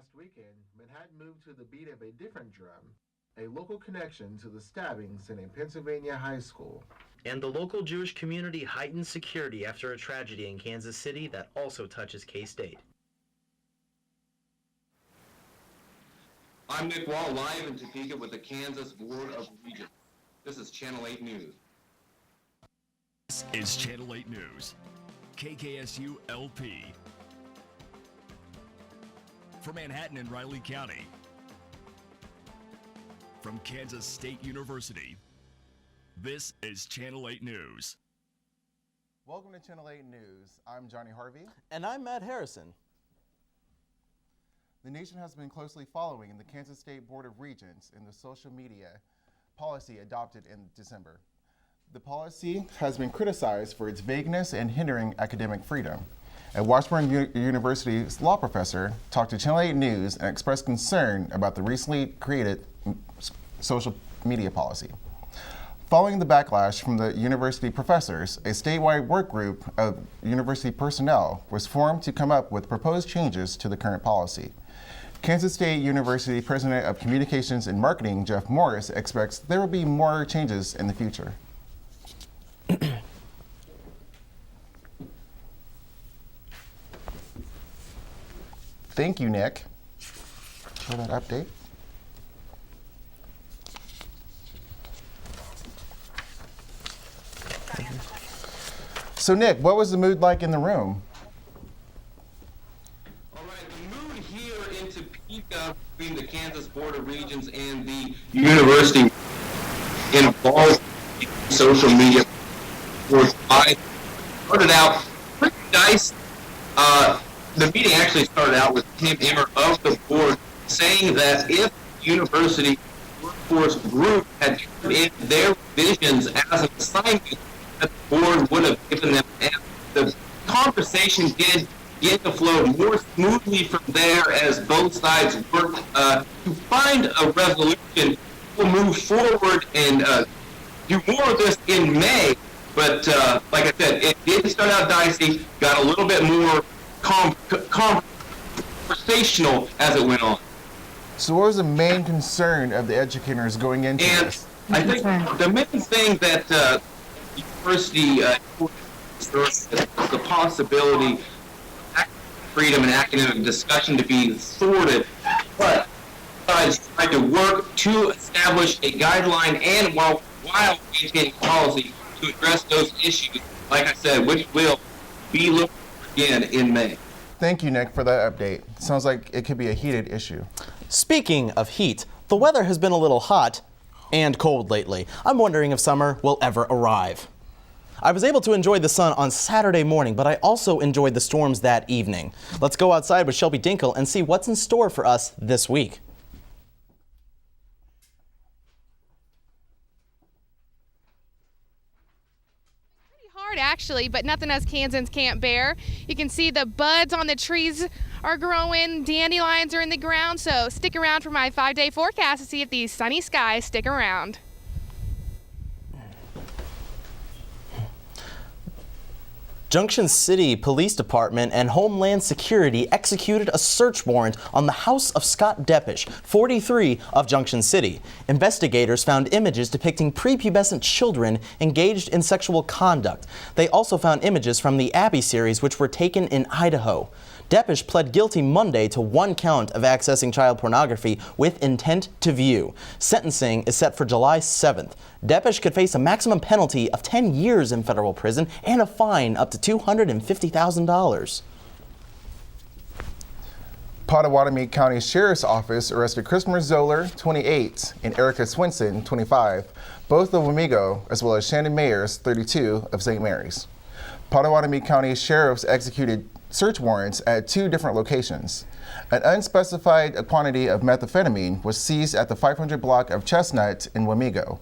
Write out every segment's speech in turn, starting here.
past weekend, Manhattan moved to the beat of a different drum, a local connection to the stabbings in a Pennsylvania high school. And the local Jewish community heightened security after a tragedy in Kansas City that also touches K-State. I'm Nick Wall, live in Topeka with the Kansas Board of Regents. This is Channel 8 News. This is Channel 8 News, KKSU LP. From Manhattan and Riley County. From Kansas State University, this is Channel 8 News. Welcome to Channel 8 News. I'm Johnny Harvey. And I'm Matt Harrison. The nation has been closely following the Kansas State Board of Regents in the social media policy adopted in December. The policy has been criticized for its vagueness and hindering academic freedom. A Washburn University's law professor talked to Channel 8 News and expressed concern about the recently created social media policy. Following the backlash from the university professors, a statewide work group of university personnel was formed to come up with proposed changes to the current policy. Kansas State University President of Communications and Marketing, Jeff Morris, expects there will be more changes in the future. Thank you, Nick, for that update. So, Nick, what was the mood like in the room? All right, the mood here in Topeka between the Kansas Board of Regents and the university involved in social media. I started out pretty dicey. The meeting actually started out with Tim Emmer of the board saying that if the university workforce group had turned in their visions as an assignment, that the board would have given them. And the conversation did get to flow more smoothly from there as both sides worked to find a resolution. We'll move forward and do more of this in May. But like I said, it did start out dicey, got a little bit more conversational as it went on. So what was the main concern of the educators going into this? I think the main thing that the university the possibility of freedom and academic discussion to be thwarted, but sides tried to work to establish a guideline and while maintaining policy to address those issues, like I said, which will be looked again in May. Thank you, Nick, for that update. Sounds like it could be a heated issue. Speaking of heat, the weather has been a little hot and cold lately. I'm wondering if summer will ever arrive. I was able to enjoy the sun on Saturday morning, but I also enjoyed the storms that evening. Let's go outside with Shelby Dinkle and see what's in store for us this week. Actually, but nothing us Kansans can't bear. You can see the buds on the trees are growing, dandelions are in the ground, so stick around for my 5-day forecast to see if these sunny skies stick around. Junction City Police Department and Homeland Security executed a search warrant on the house of Scott Deppish, 43, of Junction City. Investigators found images depicting prepubescent children engaged in sexual conduct. They also found images from the Abby series, which were taken in Idaho. Deppish pled guilty Monday to 1 count of accessing child pornography with intent to view. Sentencing is set for July 7th. Deppish could face a maximum penalty of 10 years in federal prison and a fine up to $250,000. Pottawatomie County Sheriff's Office arrested Christopher Zoller, 28, and Erica Swinson, 25, both of Wamego, as well as Shannon Mayers, 32, of St. Mary's. Pottawatomie County Sheriffs executed search warrants at 2 different locations. An unspecified quantity of methamphetamine was seized at the 500 block of Chestnut in Wamego.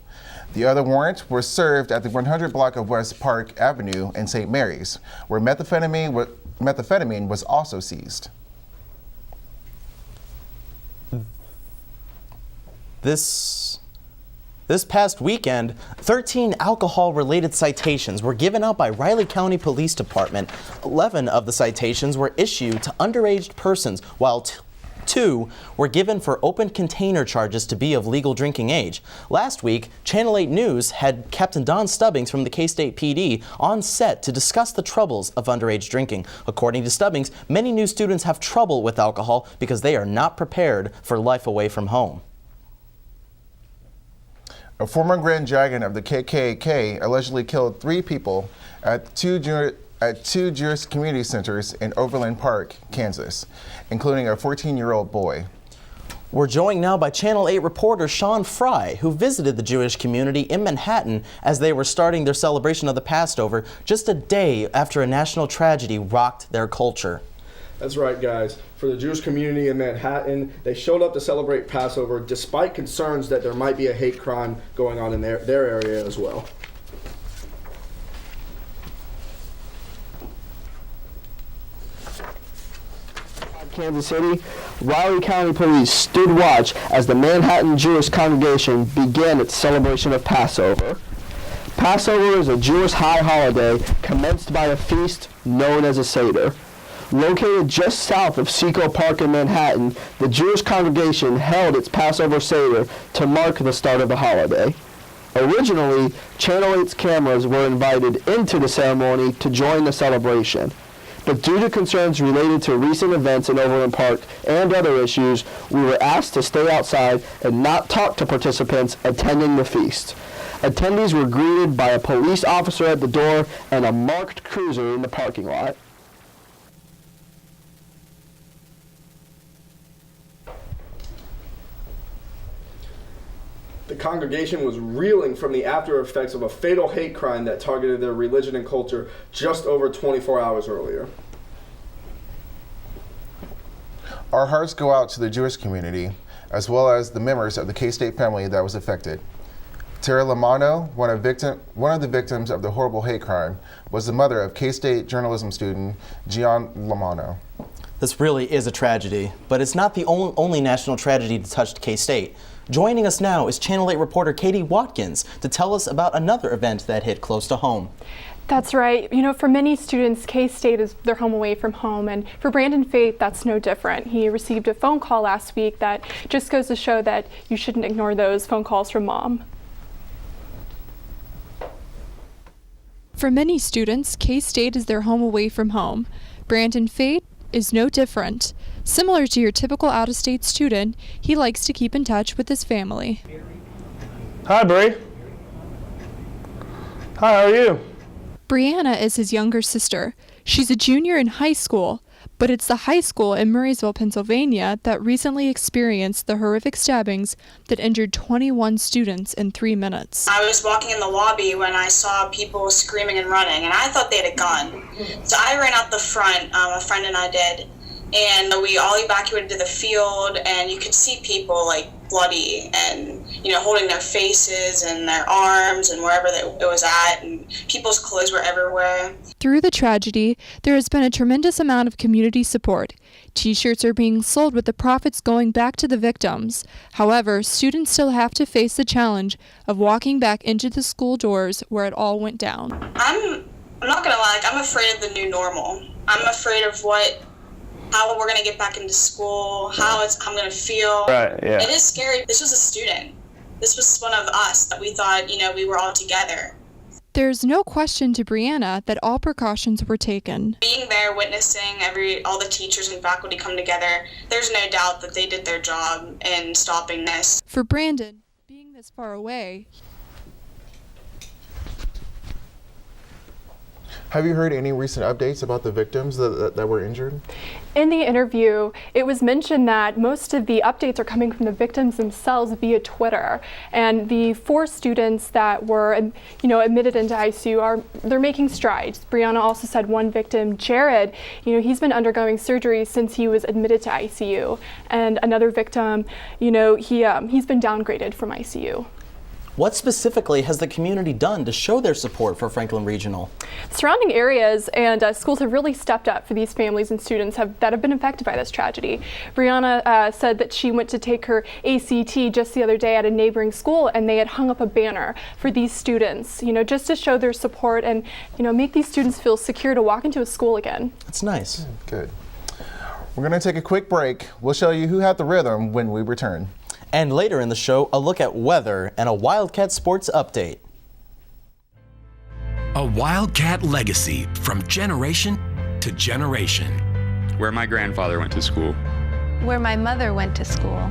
The other warrant was served at the 100 block of West Park Avenue in St. Mary's, where methamphetamine was also seized. This past weekend, 13 alcohol-related citations were given out by Riley County Police Department. 11 of the citations were issued to underage persons, while 2 were given for open container charges to be of legal drinking age. Last week, Channel 8 News had Captain Don Stubbings from the K-State PD on set to discuss the troubles of underage drinking. According to Stubbings, many new students have trouble with alcohol because they are not prepared for life away from home. A former Grand Dragon of the KKK allegedly killed 3 people at two Jewish community centers in Overland Park, Kansas, including a 14-year-old boy. We're joined now by Channel 8 reporter Sean Fry, who visited the Jewish community in Manhattan as they were starting their celebration of the Passover just a day after a national tragedy rocked their culture. That's right, guys. For the Jewish community in Manhattan, they showed up to celebrate Passover despite concerns that there might be a hate crime going on in their area as well. Kansas City, Riley County Police stood watch as the Manhattan Jewish congregation began its celebration of Passover. Passover is a Jewish high holiday commenced by a feast known as a Seder. Located just south of Seco Park in Manhattan, the Jewish congregation held its Passover Seder to mark the start of the holiday. Originally, Channel 8's cameras were invited into the ceremony to join the celebration. But due to concerns related to recent events in Overland Park and other issues, we were asked to stay outside and not talk to participants attending the feast. Attendees were greeted by a police officer at the door and a marked cruiser in the parking lot. The congregation was reeling from the after effects of a fatal hate crime that targeted their religion and culture just over 24 hours earlier. Our hearts go out to the Jewish community, as well as the members of the K-State family that was affected. Tara Lamano, one of the victims of the horrible hate crime, was the mother of K-State journalism student Gian Lamano. This really is a tragedy, but it's not the only national tragedy to touch K-State. Joining us now is Channel 8 reporter Katie Watkins to tell us about another event that hit close to home. That's right. You know, for many students, K-State is their home away from home, and for Brandon Faith, that's no different. He received a phone call last week that just goes to show that you shouldn't ignore those phone calls from mom. For many students, K-State is their home away from home. Brandon Faith is no different. Similar to your typical out-of-state student, he likes to keep in touch with his family. Hi, Bree. Hi, how are you? Brianna is his younger sister. She's a junior in high school, but it's the high school in Murraysville, Pennsylvania that recently experienced the horrific stabbings that injured 21 students in 3 minutes. I was walking in the lobby when I saw people screaming and running, and I thought they had a gun. So I ran out the front, a friend and I did, and we all evacuated to the field, and you could see people like bloody and, you know, holding their faces and their arms and wherever it was at, and people's clothes were everywhere. Through the tragedy, there has been a tremendous amount of community support. T-shirts are being sold with the profits going back to the victims. However, students still have to face the challenge of walking back into the school doors where it all went down. I'm not gonna lie, I'm afraid of the new normal. I'm afraid of how we're gonna get back into school, how I'm gonna feel. Right, yeah. It is scary. This was a student. This was one of us that we thought, you know, we were all together. There's no question to Brianna that all precautions were taken. Being there, witnessing all the teachers and faculty come together, there's no doubt that they did their job in stopping this. For Brandon, being this far away, Have you heard any recent updates about the victims that were injured? In the interview, it was mentioned that most of the updates are coming from the victims themselves via Twitter. And the 4 students that were, admitted into ICU they're making strides. Brianna also said one victim, Jared, he's been undergoing surgery since he was admitted to ICU. And another victim, he's been downgraded from ICU. What specifically has the community done to show their support for Franklin Regional? Surrounding areas and schools have really stepped up for these families and students that have been affected by this tragedy. Brianna said that she went to take her ACT just the other day at a neighboring school, and they had hung up a banner for these students, just to show their support and, make these students feel secure to walk into a school again. That's nice. Good. We're going to take a quick break. We'll show you who had the rhythm when we return. And later in the show, a look at weather and a Wildcat sports update. A Wildcat legacy from generation to generation. Where my grandfather went to school. Where my mother went to school.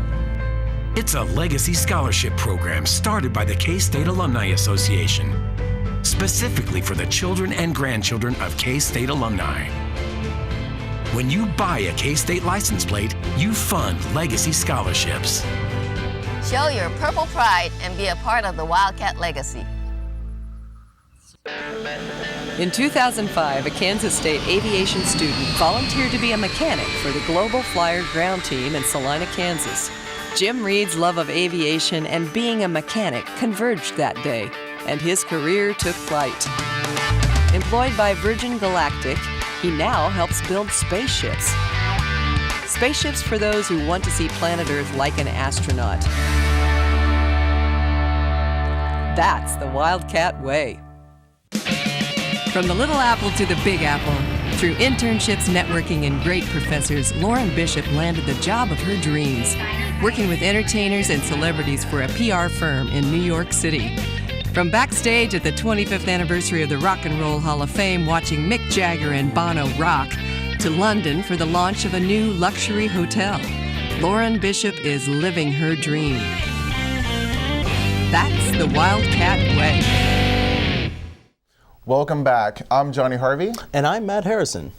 It's a legacy scholarship program started by the K-State Alumni Association, specifically for the children and grandchildren of K-State alumni. When you buy a K-State license plate, you fund legacy scholarships. Show your purple pride and be a part of the Wildcat legacy. In 2005, a Kansas State aviation student volunteered to be a mechanic for the Global Flyer ground team in Salina, Kansas. Jim Reed's love of aviation and being a mechanic converged that day, and his career took flight. Employed by Virgin Galactic, he now helps build spaceships. Spaceships for those who want to see planet Earth like an astronaut. That's the Wildcat way. From the Little Apple to the Big Apple, through internships, networking, and great professors, Lauren Bishop landed the job of her dreams, working with entertainers and celebrities for a PR firm in New York City. From backstage at the 25th anniversary of the Rock and Roll Hall of Fame, watching Mick Jagger and Bono rock, to London for the launch of a new luxury hotel, Lauren Bishop is living her dream. That's the Wildcat way. Welcome back. I'm Johnny Harvey. And I'm Matt Harrison.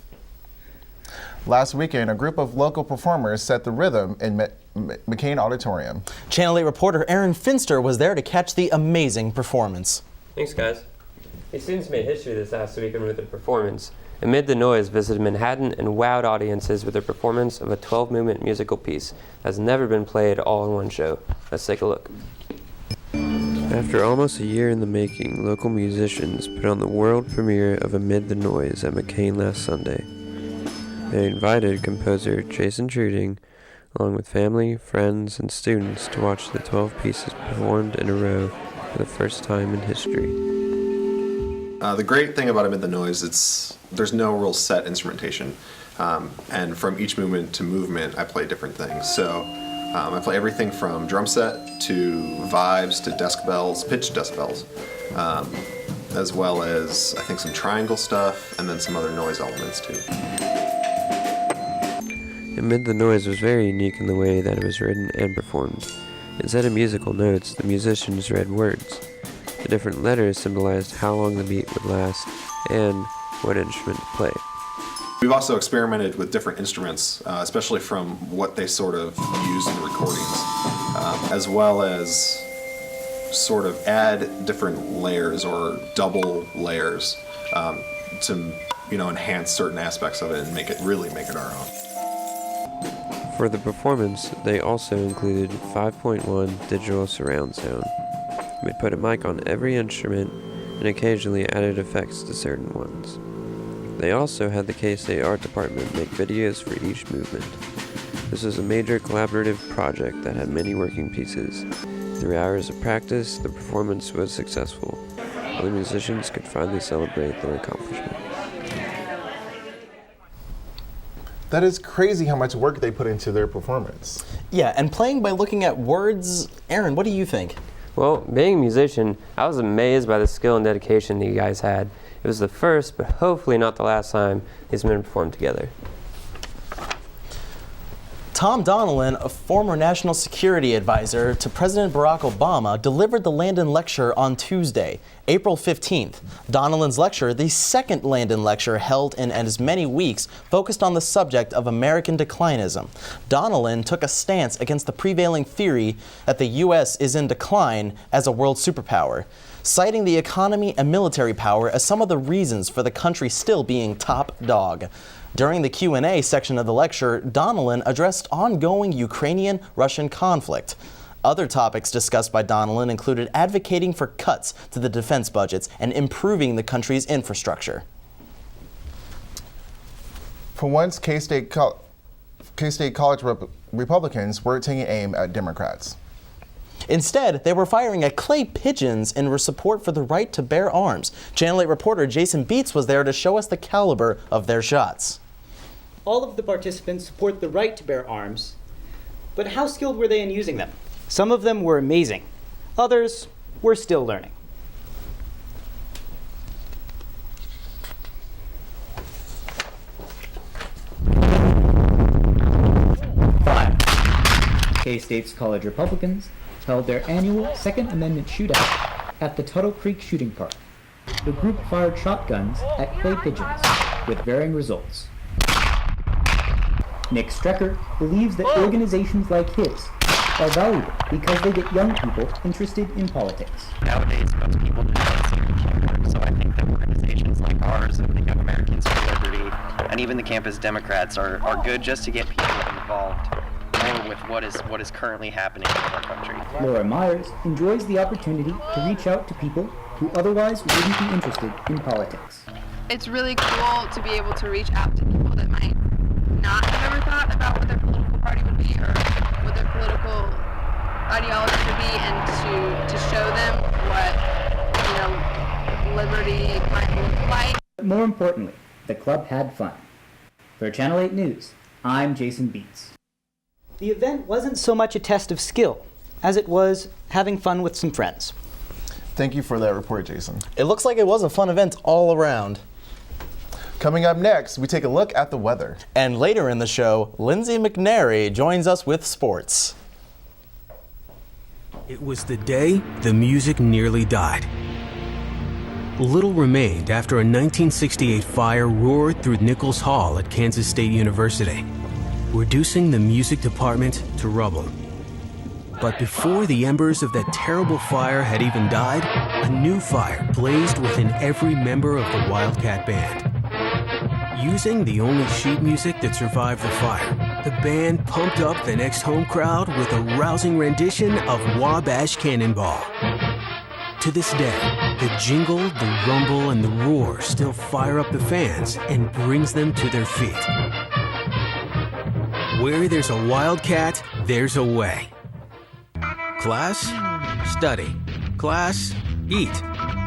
Last weekend, a group of local performers set the rhythm in McCain Auditorium. Channel 8 reporter Aaron Finster was there to catch the amazing performance. Thanks, guys. These students made history this last weekend with their performance. Amid the Noise visited Manhattan and wowed audiences with their performance of a 12-movement musical piece that has never been played all in one show. Let's take a look. After almost a year in the making, local musicians put on the world premiere of Amid the Noise at McCain last Sunday. They invited composer Jason Truding, along with family, friends, and students, to watch the 12 pieces performed in a row for the first time in history. The great thing about Amid the Noise, there's no real set instrumentation, and from each movement to movement, I play different things. So I play everything from drum set to vibes to decibels, pitch decibels, as well as I think some triangle stuff, and then some other noise elements too. Amid the Noise was very unique in the way that it was written and performed. Instead of musical notes, the musicians read words. The different letters symbolized how long the beat would last and what instrument to play. We've also experimented with different instruments, especially from what they sort of use in the recordings, as well as sort of add different layers or double layers to enhance certain aspects of it and really make it our own. For the performance, they also included 5.1 digital surround sound. They put a mic on every instrument and occasionally added effects to certain ones. They also had the K-State Art Department make videos for each movement. This was a major collaborative project that had many working pieces. Through hours of practice, the performance was successful. All the musicians could finally celebrate their accomplishment. That is crazy how much work they put into their performance. Yeah, and playing by looking at words. Aaron, what do you think? Well, being a musician, I was amazed by the skill and dedication that you guys had. It was the first, but hopefully not the last time these men performed together. Tom Donilon, a former national security advisor to President Barack Obama, delivered the Landon Lecture on Tuesday, April 15th. Donilon's lecture, the second Landon Lecture held in as many weeks, focused on the subject of American declinism. Donilon took a stance against the prevailing theory that the U.S. is in decline as a world superpower, citing the economy and military power as some of the reasons for the country still being top dog. During the Q&A section of the lecture, Donilon addressed ongoing Ukrainian-Russian conflict. Other topics discussed by Donilon included advocating for cuts to the defense budgets and improving the country's infrastructure. For once, K-State college Republicans weren't taking aim at Democrats. Instead, they were firing at clay pigeons in support for the right to bear arms. Channel 8 reporter Jason Beats was there to show us the caliber of their shots. all of the participants support the right to bear arms, but how skilled were they in using them? Some of them were amazing. Others were still learning. K-State's college Republicans held their annual Second Amendment shootout at the Tuttle Creek Shooting Park. The group fired shotguns at clay pigeons with varying results. Nick Strecker believes that organizations like his are valuable because they get young people interested in politics. Nowadays, most people do not see each other, so I think that organizations like ours and the Young Americans for Liberty and even the Campus Democrats are good just to get people involved more with what is currently happening in our country. Laura Myers enjoys the opportunity to reach out to people who otherwise wouldn't be interested in politics. It's really cool to be able to reach out to people that might not have ever thought about what their political party would be or what their political ideology would be, and to show them what, liberty might look like. But more importantly, the club had fun. For Channel 8 News, I'm Jason Beats. The event wasn't so much a test of skill as it was having fun with some friends. Thank you for that report, Jason. It looks like it was a fun event all around. Coming up next, we take a look at the weather. And later in the show, Lindsay McNary joins us with sports. It was the day the music nearly died. Little remained after a 1968 fire roared through Nichols Hall at Kansas State University, reducing the music department to rubble. But before the embers of that terrible fire had even died, a new fire blazed within every member of the Wildcat Band. Using the only sheet music that survived the fire, the band pumped up the next home crowd with a rousing rendition of Wabash Cannonball. To this day, the jingle, the rumble, and the roar still fire up the fans and brings them to their feet. Where there's a Wildcat, there's a way. Class, study. Class, eat.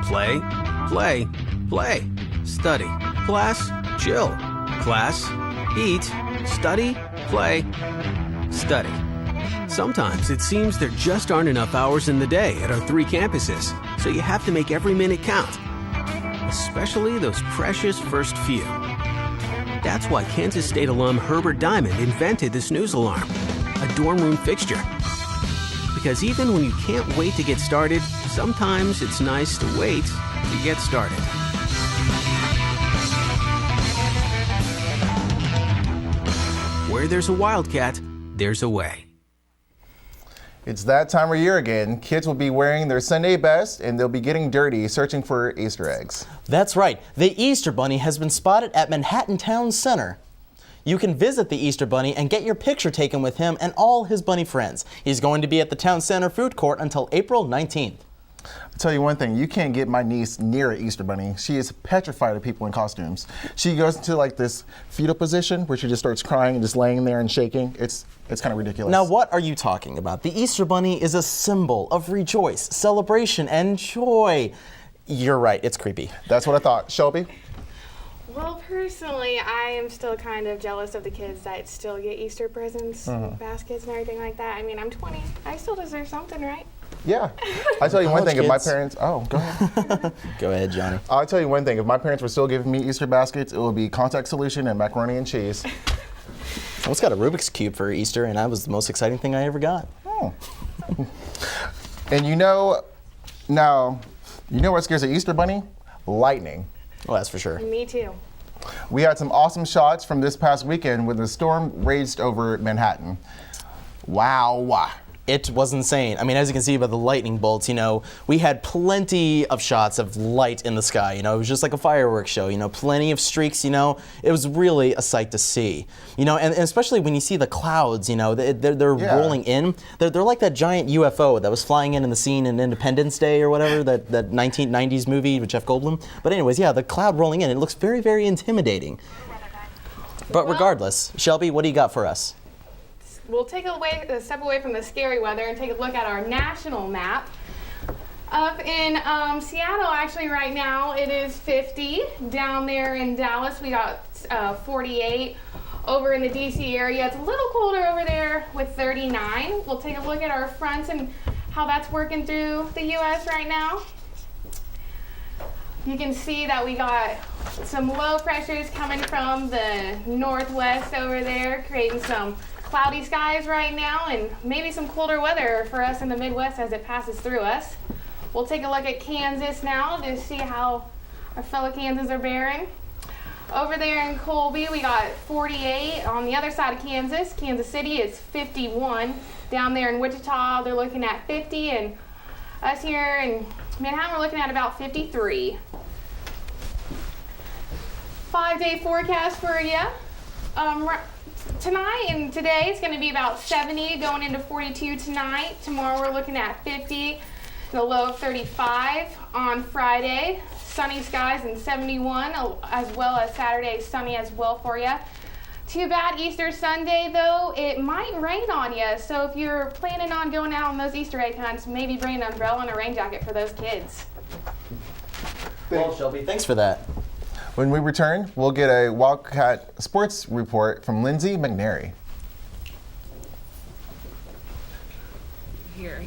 Play, play, play. Study. Class, chill. Class, eat, study, play, study. Sometimes it seems there just aren't enough hours in the day at our 3 campuses, so you have to make every minute count, especially those precious first few. That's why Kansas State alum Herbert Diamond invented the snooze alarm, a dorm room fixture. Because even when you can't wait to get started, sometimes it's nice to wait to get started. Where there's a Wildcat, there's a way. It's that time of year again. Kids will be wearing their Sunday best and they'll be getting dirty searching for Easter eggs. That's right. The Easter Bunny has been spotted at Manhattan Town Center. You can visit the Easter Bunny and get your picture taken with him and all his bunny friends. He's going to be at the Town Center Food Court until April 19th. I'll tell you one thing, you can't get my niece near an Easter Bunny. She is petrified of people in costumes. She goes into like this fetal position where she just starts crying and just laying there and shaking. It's kind of ridiculous. Now what are you talking about? The Easter Bunny is a symbol of rejoice, celebration, and joy. You're right, it's creepy. That's what I thought. Shelby? Well, personally, I am still kind of jealous of the kids that still get Easter presents, baskets, and everything like that. I mean, I'm 20. I still deserve something, right? Yeah. I tell you one thing, if my kids. parents, go ahead. Go ahead, Johnny. I'll tell you one thing, if my parents were still giving me Easter baskets, it would be contact solution and macaroni and cheese. I almost got a Rubik's Cube for Easter, and that was the most exciting thing I ever got. Oh. And you know what scares the Easter Bunny? Lightning. Well, that's for sure. Me too. We had some awesome shots from this past weekend when the storm raged over Manhattan. Wow. It was insane. I mean, as you can see by the lightning bolts, we had plenty of shots of light in the sky. It was just like a fireworks show, plenty of streaks, it was really a sight to see. And especially when you see the clouds, they're rolling in. They're like that giant UFO that was flying in the scene in Independence Day or whatever, that 1990s movie with Jeff Goldblum. But anyways, yeah, the cloud rolling in, it looks very, very intimidating. But regardless, Shelby, what do you got for us? We'll take a step away from the scary weather and take a look at our national map. Up in Seattle, actually, right now, it is 50. Down there in Dallas, we got 48. Over in the DC area, it's a little colder over there with 39. We'll take a look at our fronts and how that's working through the U.S. right now. You can see that we got some low pressures coming from the northwest over there, creating some cloudy skies right now and maybe some colder weather for us in the Midwest as it passes through us. We'll take a look at Kansas now to see how our fellow Kansans are bearing. Over there in Colby, we got 48. On the other side of Kansas, Kansas City is 51. Down there in Wichita, they're looking at 50, and us here in Manhattan, we're looking at about 53. 5-day forecast for you. Tonight and today it's going to be about 70, going into 42 tonight. Tomorrow we're looking at 50, the low of 35. On Friday, sunny skies and 71, as well as Saturday sunny as well for you. Too bad Easter Sunday though, it might rain on you. So if you're planning on going out on those Easter egg hunts, maybe bring an umbrella and a rain jacket for those kids. Well, Shelby, thanks for that. When we return, we'll get a Wildcat sports report from Lindsay McNary.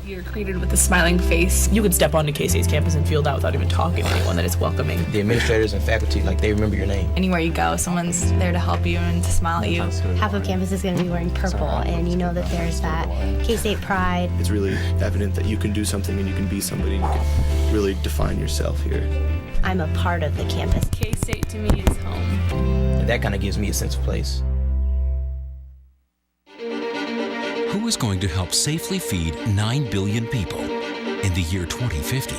You're greeted with a smiling face. You could step onto K-State's campus and feel that without even talking to anyone, that it's welcoming. The administrators and faculty, like, they remember your name. Anywhere you go, someone's there to help you and to smile at you. Half of campus is going to be wearing purple, and you know that there's that K-State pride. It's really evident that you can do something and you can be somebody and you can really define yourself here. I'm a part of the campus. K-State to me is home. And that kind of gives me a sense of place. Who is going to help safely feed 9 billion people in the year 2050?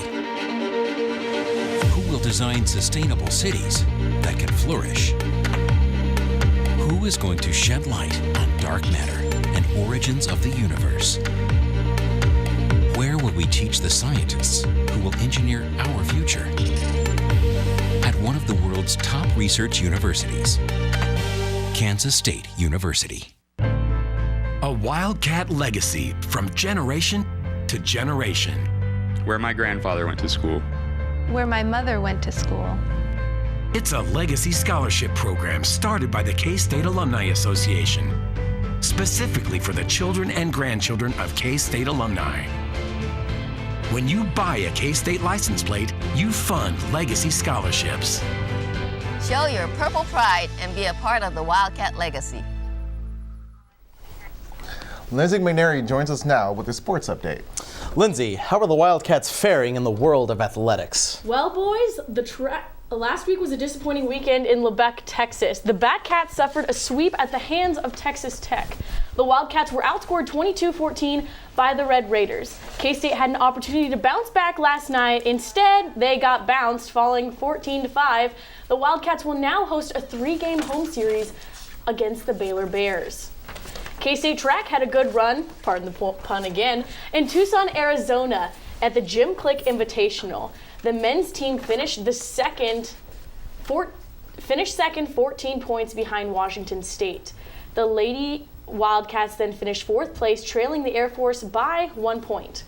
Who will design sustainable cities that can flourish? Who is going to shed light on dark matter and origins of the universe? Where will we teach the scientists who will engineer our future? At one of the world's top research universities, Kansas State University. A Wildcat legacy from generation to generation. Where my grandfather went to school. Where my mother went to school. It's a legacy scholarship program started by the K-State Alumni Association, specifically for the children and grandchildren of K-State alumni. When you buy a K-State license plate, you fund legacy scholarships. Show your purple pride and be a part of the Wildcat legacy. Lindsay McNary joins us now with a sports update. Lindsay, how are the Wildcats faring in the world of athletics? Well, boys, last week was a disappointing weekend in Lebec, Texas. The Batcats suffered a sweep at the hands of Texas Tech. The Wildcats were outscored 22-14 by the Red Raiders. K-State had an opportunity to bounce back last night. Instead, they got bounced, falling 14-5. The Wildcats will now host a 3-game home series against the Baylor Bears. K-State track had a good run, pardon the pun again, in Tucson, Arizona at the Jim Click Invitational. The men's team finished second, 14 points behind Washington State. The Lady Wildcats then finished 4th place, trailing the Air Force by 1 point.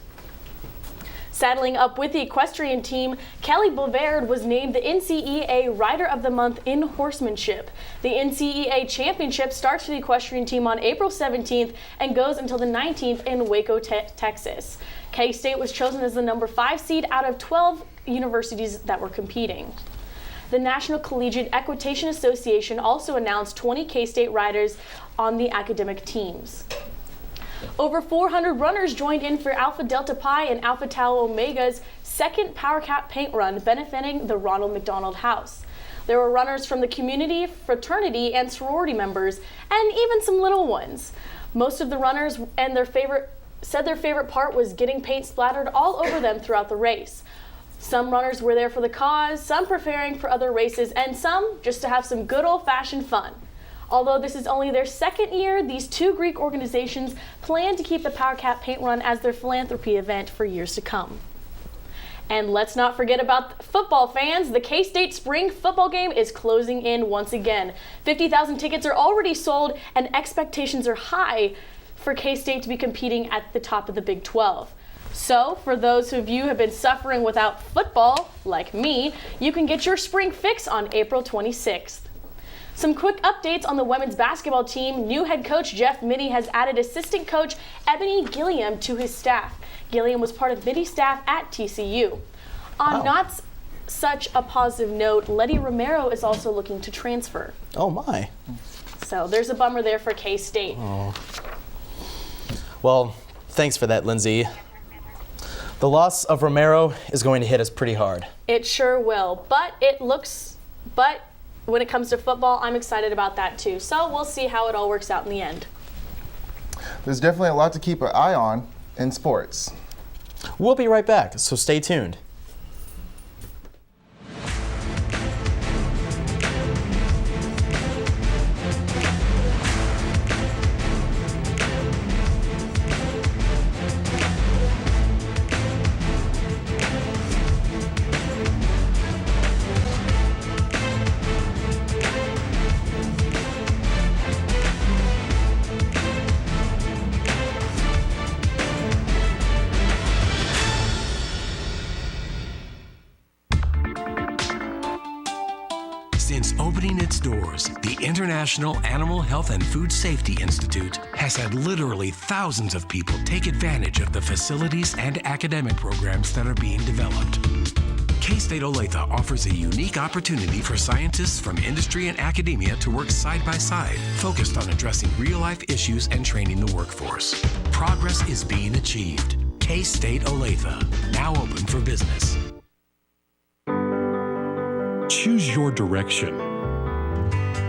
Saddling up with the equestrian team, Kelly Bouvard was named the NCEA Rider of the Month in horsemanship. The NCEA Championship starts for the equestrian team on April 17th and goes until the 19th in Waco, Texas. K-State was chosen as the number 5 seed out of 12 universities that were competing. The National Collegiate Equitation Association also announced 20 K-State riders on the academic teams. Over 400 runners joined in for Alpha Delta Pi and Alpha Tau Omega's second Power Cap paint run benefiting the Ronald McDonald House. There were runners from the community, fraternity, and sorority members, and even some little ones. Most of the runners said their favorite part was getting paint splattered all over them throughout the race. Some runners were there for the cause, some preparing for other races, and some just to have some good old-fashioned fun. Although this is only their second year, these two Greek organizations plan to keep the Power Cap Paint Run as their philanthropy event for years to come. And let's not forget about football fans. The K-State spring football game is closing in once again. 50,000 tickets are already sold, and expectations are high for K-State to be competing at the top of the Big 12. So, for those of you who have been suffering without football, like me, you can get your spring fix on April 26th. Some quick updates on the women's basketball team. New head coach Jeff Mittie has added assistant coach Ebony Gilliam to his staff. Gilliam was part of Mittie's staff at TCU. On not such a positive note, Letty Romero is also looking to transfer. Oh my. So there's a bummer there for K-State. Oh. Well, thanks for that, Lindsay. The loss of Romero is going to hit us pretty hard. It sure will, but when it comes to football, I'm excited about that too. So we'll see how it all works out in the end. There's definitely a lot to keep an eye on in sports. We'll be right back, so stay tuned. Since opening its doors, the International Animal Health and Food Safety Institute has had literally thousands of people take advantage of the facilities and academic programs that are being developed. K-State Olathe offers a unique opportunity for scientists from industry and academia to work side by side, focused on addressing real-life issues and training the workforce. Progress is being achieved. K-State Olathe, now open for business. Choose your direction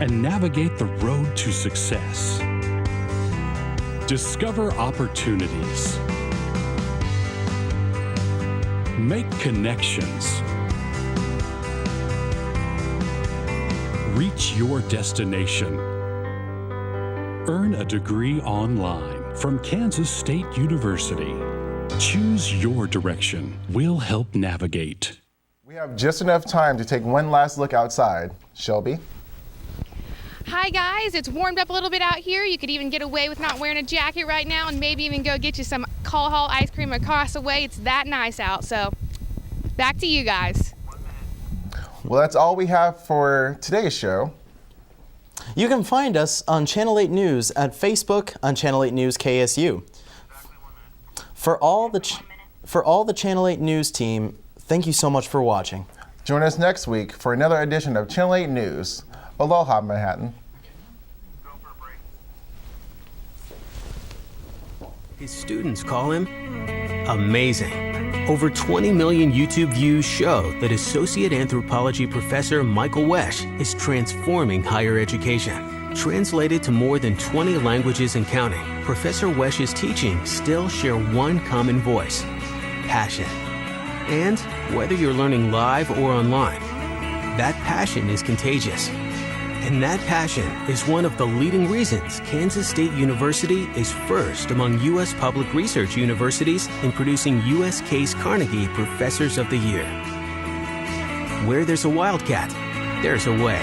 and navigate the road to success. Discover opportunities. Make connections. Reach your destination. Earn a degree online from Kansas State University. Choose your direction. We'll help navigate. We have just enough time to take one last look outside. Shelby? Hi guys, it's warmed up a little bit out here. You could even get away with not wearing a jacket right now and maybe even go get you some Call Hall ice cream across the way. It's that nice out. So back to you guys. Well, that's all we have for today's show. You can find us on Channel 8 News at Facebook on Channel 8 News KSU. For all the Channel 8 News team, thank you so much for watching. Join us next week for another edition of Channel 8 News. Aloha, Manhattan. His students call him amazing. Over 20 million YouTube views show that Associate Anthropology Professor Michael Wesch is transforming higher education. Translated to more than 20 languages and counting, Professor Wesch's teachings still share one common voice: passion. And whether you're learning live or online, that passion is contagious. And that passion is one of the leading reasons Kansas State University is first among U.S. public research universities in producing U.S. Case Carnegie Professors of the Year. Where there's a Wildcat, there's a way.